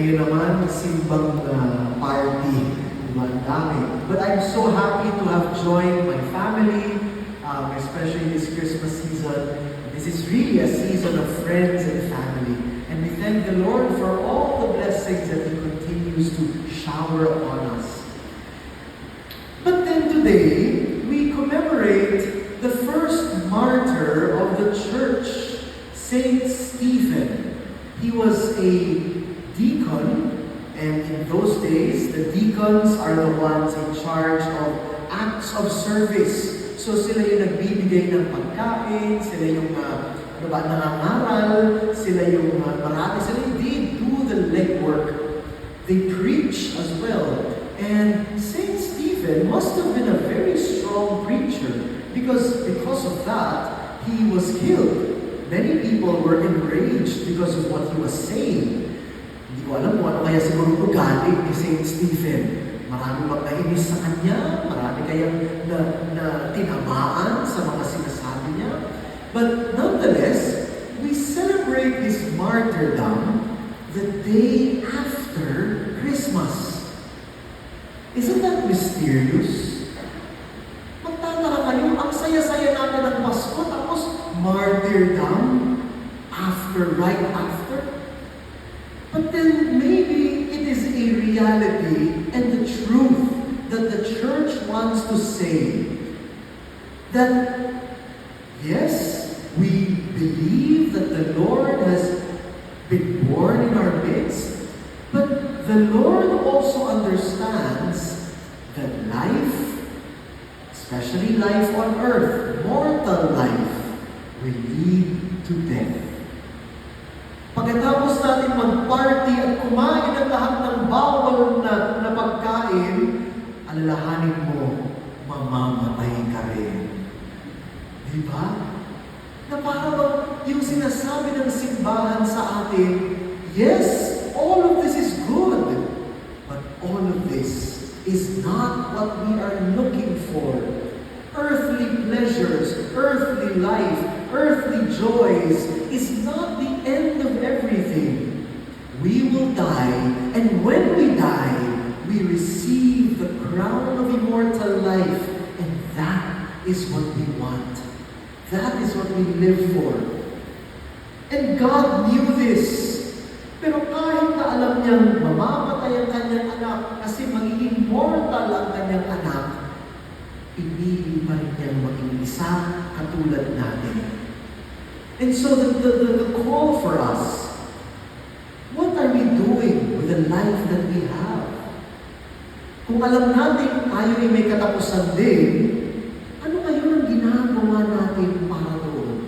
Ngayon naman, simbang party. Diba? Ang dami. But I'm so happy to have joined my family, especially this Christmas season. This is really a season of friends and family. And we thank the Lord for all the blessings that He continues to shower upon us. But then today, we commemorate the first martyr of the church, Saint Stephen. He was a deacon, and in those days, the deacons are the ones in charge of acts of service. So sila yung nagbibigay ng pagkain, sila yung nangangaral, sila yung marami, sila yung they do the legwork. They preach as well. And Saint Stephen must have been a very strong preacher because of that, he was killed. Many people were enraged because of what he was saying. Hindi ko alam kung ano kaya siguro ugali ni Saint Stephen. Marami bang nainis sa kanya? Marami kayang na tinamaan sa mga sinasabi niya? But nonetheless, we celebrate this martyrdom the day after Christmas. Isn't that mysterious? Magtataka kayo, ang saya-saya natin ng Pasko, tapos martyrdom right after. But then maybe it is a reality and the truth that the church wants to say that yes, we believe that the Lord has been born in our midst, but the Lord also understands that life, especially life on earth, mortal life, will lead to death. Pagkatapos natin mag-party at kumain ng lahat ng bawal na pagkain, alalahanin mo, mamamatay ka rin. Diba? Na parang yung sinasabi ng simbahan sa atin, yes, all of this is good, but all of this is not what we are looking for. Earthly pleasures, earthly life, earthly joys is not the end of everything. We will die, and when we die, we receive the crown of immortal life, and that is what we want. That is what we live for. And God knew this. Pero kahit na alam niyang mamamatay ang kanyang anak kasi magiging mortal ang kanyang anak, pinili pa rin niyang maging isa katulad natin. And so the call for us, what are we doing with the life that we have? Kung alam natin tayo ay may katapusan din, ano ngayon ang ginagawa natin para doon?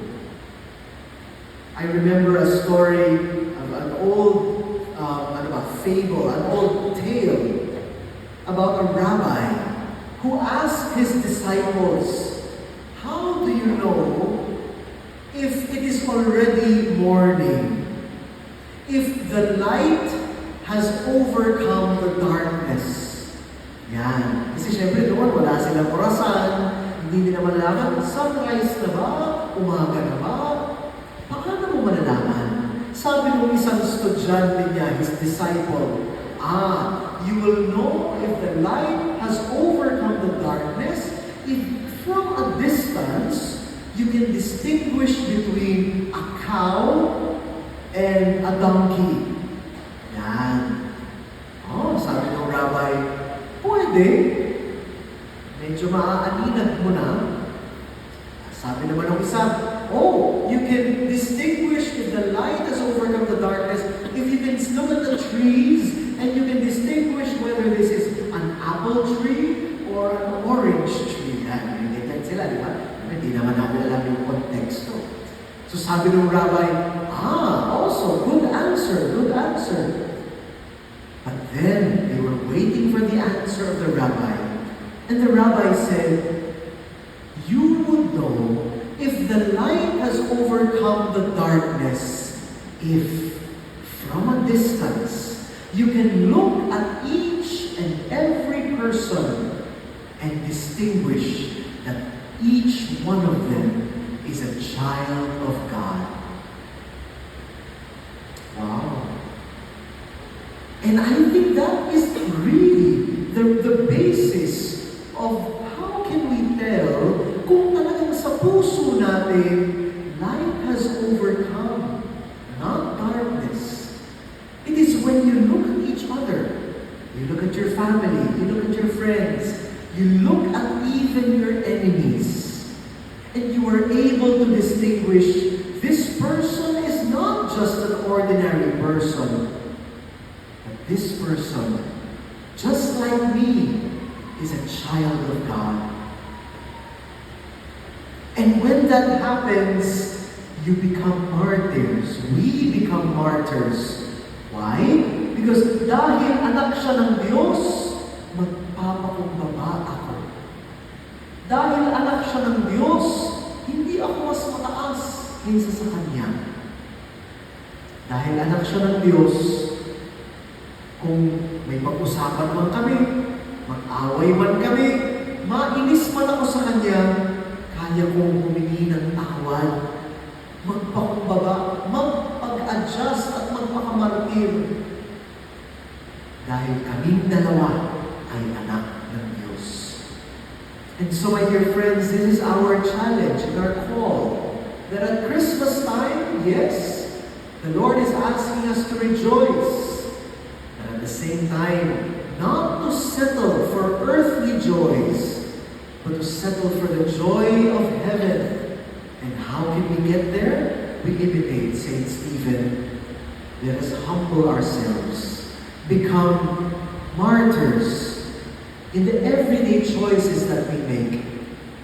I remember a story of an old fable, an old tale about a rabbi who asked his disciples, how do you know if it is already morning? If the light has overcome the darkness? Yan. Kasi syempre doon, wala silang orasan, hindi nila malalaman, sunrise na ba? Umaga na ba? Paano mo malalaman? Sabi ng isang estudyante niya, his disciple, you will know if the light has overcome the darkness if from a distance you can distinguish between a cow and a donkey. Yan. Sabi ng rabbi, pwede. Medyo maaaninag mo na. Sabi naman ng isa, you can distinguish if the light has overcome the darkness, if you can look at the trees, and you can distinguish whether this is an apple tree or an orange tree. Yan, ganyan sila, di ba? Hindi naman namin alam yung konteksto. So sabi ng rabbi, also, good answer, good answer. But then, they were waiting for the answer of the rabbi. And the rabbi said, you would know if the light has overcome the darkness if from a distance you can look at each and every person and distinguish that each one of them is a child of God. Wow. And I think that is really the basis of how can we tell kung talagang sa puso natin, light has overcome, not darkness. It is when you look at each other, you look at your family, you look at your friends, you look at even your enemies, and you are able to distinguish this person is not just an ordinary person, but this person, just like me, is a child of God. And when that happens, you become martyrs. We become martyrs. Why? Because dahil anak siya ng Diyos, magpapakumbaba ako. Dahil anak siya ng Diyos, hindi ako mas mataas kaysa sa Kanya. Dahil anak siya ng Diyos, kung may pag-usapan man kami, mag-away man kami, mainis man ako sa Kanya, kaya kong humingi ng tawad, magpakumbaba, magpag-adjust at magpakamartir. Dahil kaming dalawa ay anak ng Diyos. And so, my dear friends, this is our challenge and our call. That at Christmas time, yes, the Lord is asking us to rejoice. But at the same time, not to settle for earthly joys, but to settle for the joy of heaven. And how can we get there? We imitate Saint Stephen. Let us humble ourselves, become martyrs in the everyday choices that we make,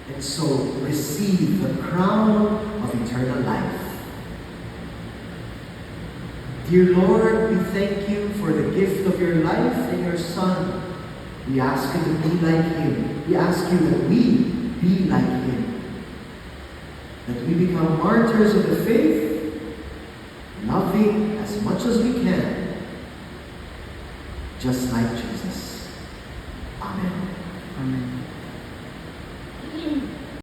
and so receive the crown of eternal life. Dear Lord, we thank you for the gift of your life and your Son. We ask you to be like Him. We ask you that we be like Him. That we become martyrs of the faith, loving as much as we can, just like Jesus. Amen. Amen.